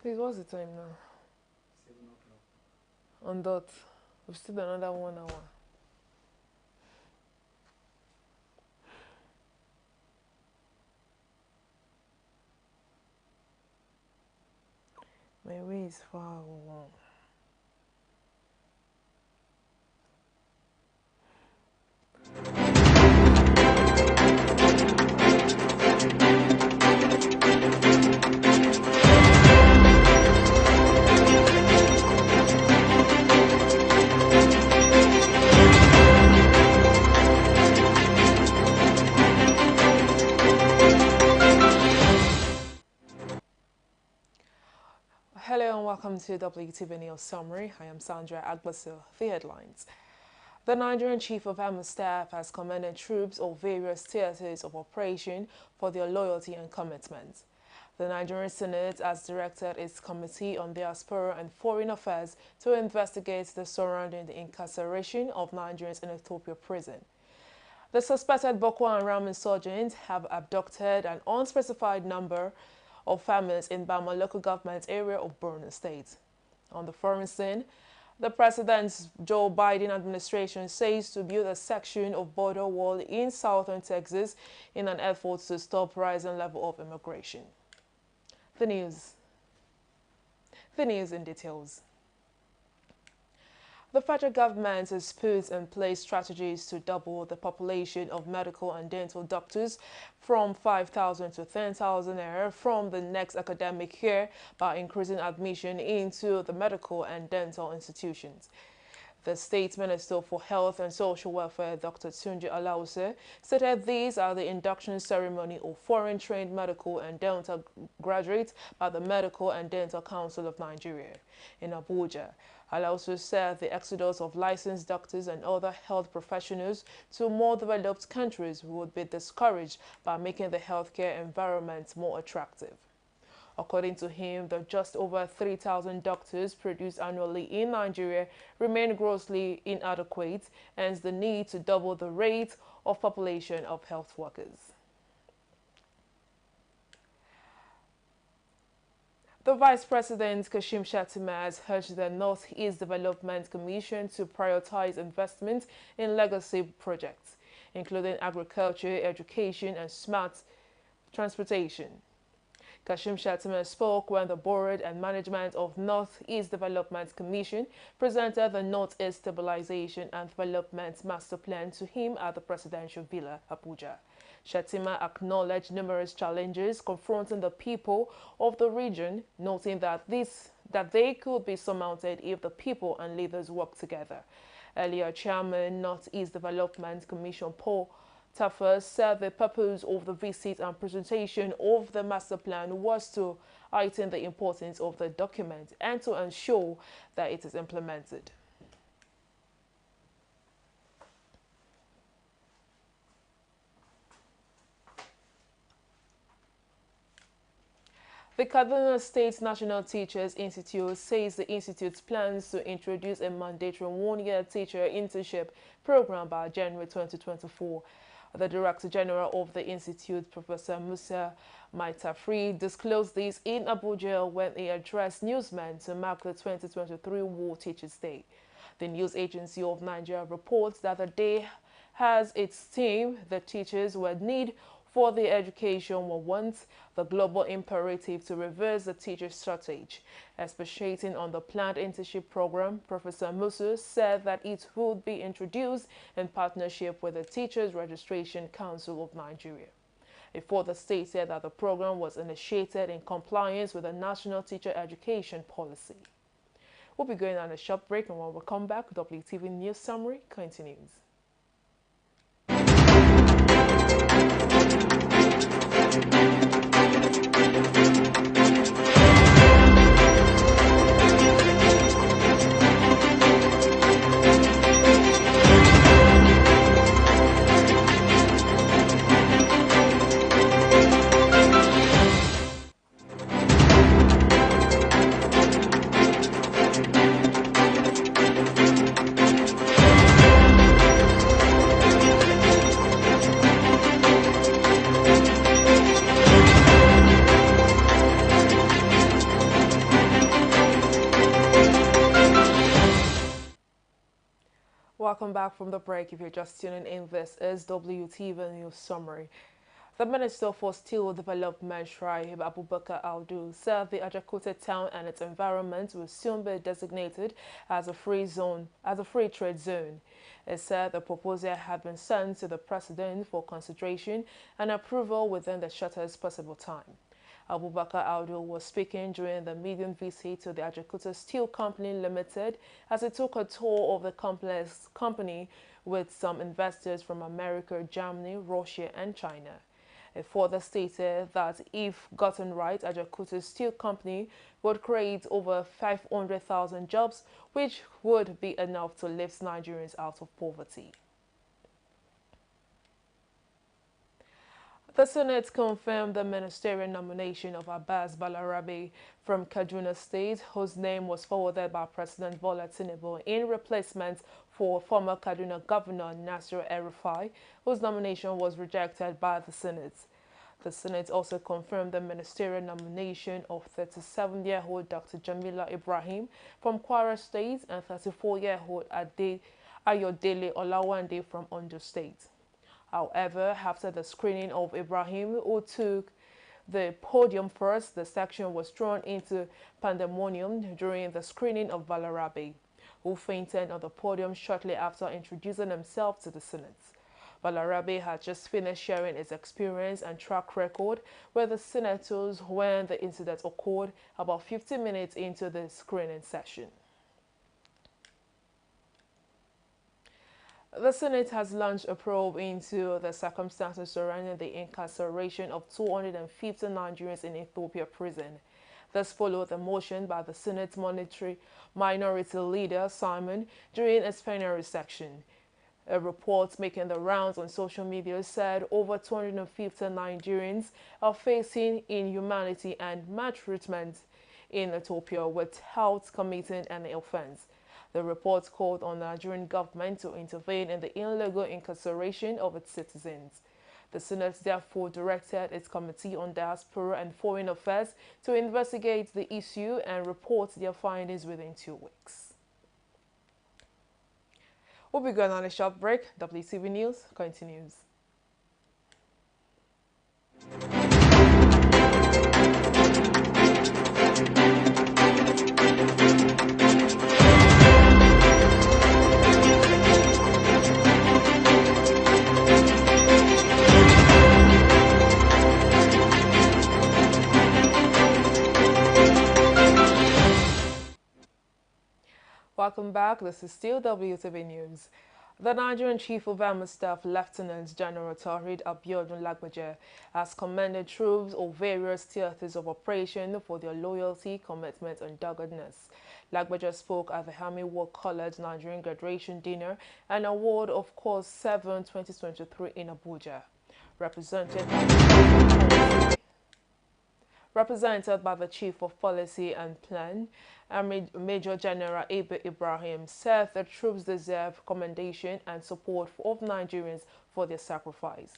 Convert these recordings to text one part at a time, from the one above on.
Please, what's the time now? 7 o'clock. On dot. We've still another 1 hour. My way is far along. Hello and welcome to WTV News Summary. I am Sandra Agbasil. The headlines. The Nigerian Chief of Army Staff has commended troops of various theatres of operation for their loyalty and commitment. The Nigerian Senate has directed its Committee on Diaspora and Foreign Affairs to investigate the surrounding the incarceration of Nigerians in Ethiopia prison. The suspected Boko Haram insurgents have abducted an unspecified number of families in Bama local government area of Borno State. On the foreign scene, the President's Joe Biden administration says to build a section of border wall in southern Texas in an effort to stop rising level of immigration. The news in details. The federal government has put in place strategies to double the population of medical and dental doctors from 5,000 to 10,000 from the next academic year by increasing admission into the medical and dental institutions. The State Minister for Health and Social Welfare, Dr. Tunji Alause, stated these are the induction ceremony of foreign-trained medical and dental graduates by the Medical and Dental Council of Nigeria in Abuja. Alause said the exodus of licensed doctors and other health professionals to more developed countries would be discouraged by making the healthcare environment more attractive. According to him, the just over 3,000 doctors produced annually in Nigeria remain grossly inadequate, hence the need to double the rate of population of health workers. The Vice President, Kashim Shettima, has urged the Northeast Development Commission to prioritize investment in legacy projects, including agriculture, education, and smart transportation. Kashim Shettima spoke when the board and management of Northeast Development Commission presented the Northeast Stabilization and Development Master Plan to him at the Presidential Villa, Abuja. Shettima acknowledged numerous challenges confronting the people of the region, noting that they could be surmounted if the people and leaders work together. Earlier, Chairman, Northeast Development Commission Paul Taffer said the purpose of the visit and presentation of the master plan was to heighten the importance of the document and to ensure that it is implemented. The Kaduna State National Teachers Institute says the institute plans to introduce a mandatory one-year teacher internship program by January 2024. The Director General of the Institute, Professor Musa Maitafri, disclosed this in Abuja when he addressed newsmen to mark the 2023 World Teachers' Day. The News Agency of Nigeria reports that the day has its theme, the teachers will need for the education will want, the global imperative to reverse the teacher shortage. Expatiating on the planned internship program, Professor Musa said that it would be introduced in partnership with the Teachers Registration Council of Nigeria. It further stated that the program was initiated in compliance with the National Teacher Education Policy. We'll be going on a short break, and when we come back, WTV News Summary continues. Welcome back from the break. If you're just tuning in, this is WTV News Summary. The Minister for Steel Development, Shraib Abubakar Aldu, said the Ajakuta town and its environment will soon be designated as a free trade zone. It said the proposal had been sent to the President for consideration and approval within the shortest possible time. Abubakar Aldu was speaking during the medium visit to the Ajakuta Steel Company Limited as he took a tour of the company with some investors from America, Germany, Russia and China. It further stated that if gotten right, Ajakuta Steel Company would create over 500,000 jobs, which would be enough to lift Nigerians out of poverty. The Senate confirmed the ministerial nomination of Abbas Balarabe from Kaduna State, whose name was forwarded by President Bola Tinubu in replacement for former Kaduna Governor Nasir El-Rufai, whose nomination was rejected by the Senate. The Senate also confirmed the ministerial nomination of 37-year-old Dr. Jamila Ibrahim from Kwara State and 34-year-old Ayodele Olawande from Ondo State. However, after the screening of Ibrahim, who took the podium first, the section was thrown into pandemonium during the screening of Balarabe, who fainted on the podium shortly after introducing himself to the Senate. Balarabe had just finished sharing his experience and track record with the senators when the incident occurred about 15 minutes into the screening session. The Senate has launched a probe into the circumstances surrounding the incarceration of 250 Nigerians in Ethiopia prison. This followed the motion by the Senate Minority Leader Simon during its plenary section. A report making the rounds on social media said over 250 Nigerians are facing inhumanity and maltreatment in Ethiopia without committing any offense. The report called on the Nigerian government to intervene in the illegal incarceration of its citizens. The Senate therefore directed its Committee on Diaspora and Foreign Affairs to investigate the issue and report their findings within 2 weeks. We'll be going on a short break. WTV News continues. Welcome back. This is still WTV News. The Nigerian Chief of Army Staff, Lieutenant General Taurid Abiodun Lagbaja, has commended troops of various theaters of operation for their loyalty, commitment and doggedness. Lagbaja spoke at the Army War College Nigerian Graduation Dinner and Award of Course 7 2023 in Abuja. Represented by the Chief of Policy and Plan, Major General Abe Ibrahim, said the troops deserve commendation and support of Nigerians for their sacrifice.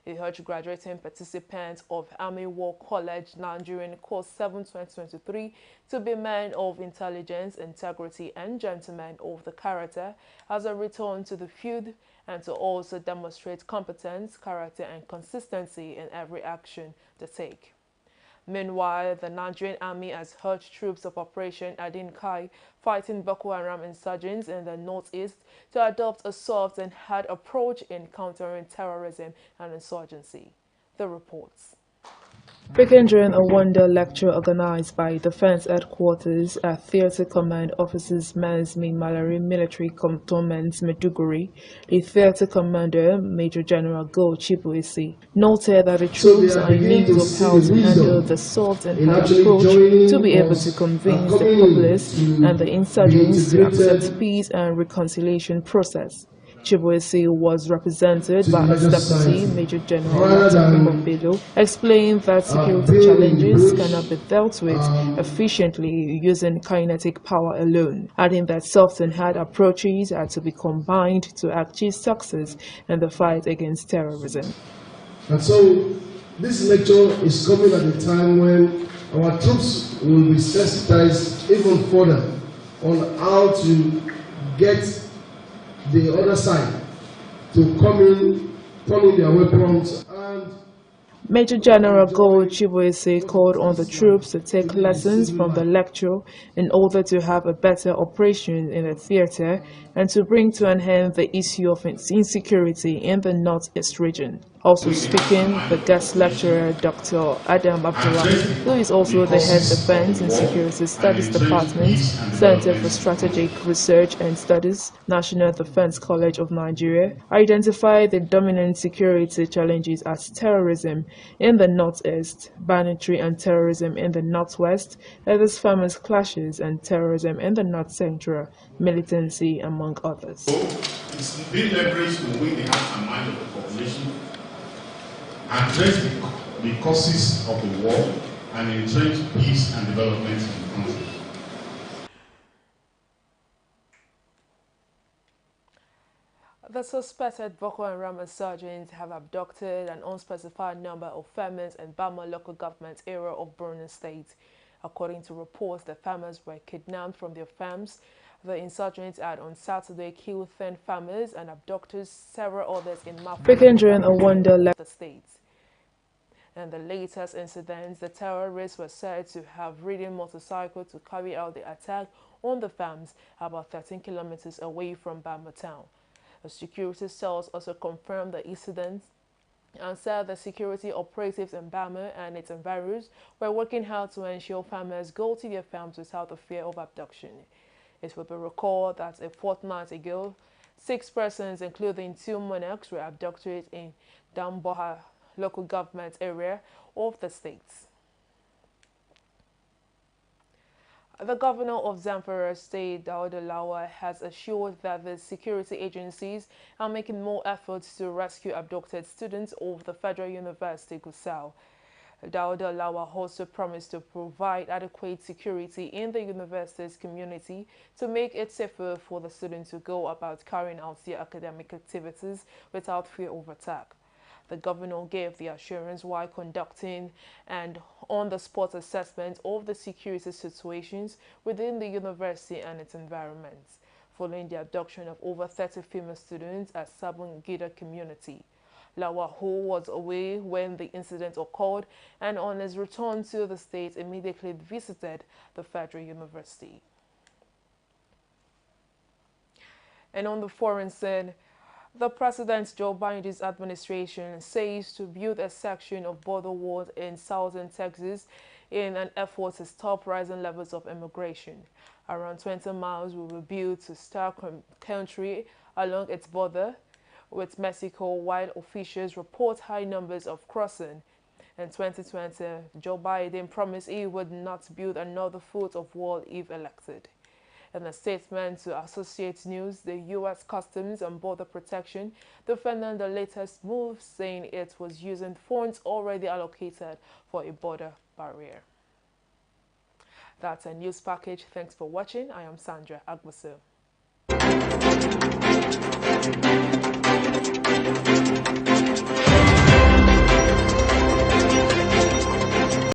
He urged graduating participants of Army War College Nigerian Course 7 2023 to be men of intelligence, integrity and gentlemen of the character as a return to the field, and to also demonstrate competence, character and consistency in every action they take. Meanwhile, the Nigerian Army has urged troops of Operation Adinkai fighting Boko Haram insurgents in the northeast to adopt a soft and hard approach in countering terrorism and insurgency. The reports. Speaking during a one-day lecture organized by Defense Headquarters at Theatre Command Officers Men's Malari Military Cantonment Maiduguri, the Theatre Commander, Major General Go Chibuisi, noted that the troops are in need of how to handle the soft and hard approach to be able to convince the populace and the insurgents to accept peace and reconciliation process. Chibuisi was represented by its deputy, Major General Latako explained that security challenges cannot be dealt with efficiently using kinetic power alone, adding that soft and hard approaches are to be combined to achieve success in the fight against terrorism. And so, this lecture is coming at a time when our troops will be sensitized even further on how to get the other side to come in, turn in their weapons, and Major General Gold Chibueze called on the troops to take lessons from the lecture in order to have a better operation in the theater and to bring to an end the issue of insecurity in the Northeast region. Also speaking, the guest lecturer Dr. Adam Abdullahi, who is also the head Defense and Security Studies Department, Center for Strategic Research and Studies, National Defense College of Nigeria, identified the dominant security challenges as terrorism in the Northeast, banditry and terrorism in the Northwest, others farmers' clashes and terrorism in the North Central, militancy, among others. So it's being leveraged to win the hearts and minds of the population, address the causes of the war, and entrench peace and development in the country. The suspected Boko Haram insurgents have abducted an unspecified number of farmers in Bama local government area of Borno State. According to reports, the farmers were kidnapped from their farms. The insurgents had on Saturday killed 10 farmers and abducted several others in Mafu. Speaking during a wonder the state. In the latest incidents, the terrorists were said to have ridden motorcycles to carry out the attack on the farms about 13 kilometers away from Bama town. The security cells also confirmed the incident and said the security operatives in Bama and its environs were working hard to ensure farmers go to their farms without the fear of abduction. It will be recalled that a fortnight ago, 6 persons, including 2 monarchs, were abducted in Damboha local government area of the state. The governor of Zamfara State, Dauda Lawal, has assured that the security agencies are making more efforts to rescue abducted students of the Federal University Gusau. Dauda Lawal also promised to provide adequate security in the university's community to make it safer for the students to go about carrying out their academic activities without fear of attack. The governor gave the assurance while conducting an on-the-spot assessment of the security situations within the university and its environment, following the abduction of over 30 female students at Sabon Gida community. Lawal, who was away when the incident occurred and on his return to the state, immediately visited the Federal University. And on the foreign scene, the President Joe Biden's administration says to build a section of border walls in southern Texas in an effort to stop rising levels of immigration. Around 20 miles will be built to start country along its border with Mexico, while officials report high numbers of crossing. In 2020, Joe Biden promised he would not build another foot of wall if elected. In a statement to Associated News, the U.S. Customs and Border Protection defended the latest move, saying it was using funds already allocated for a border barrier. That's a news package. Thanks for watching. I am Sandra Agbasu.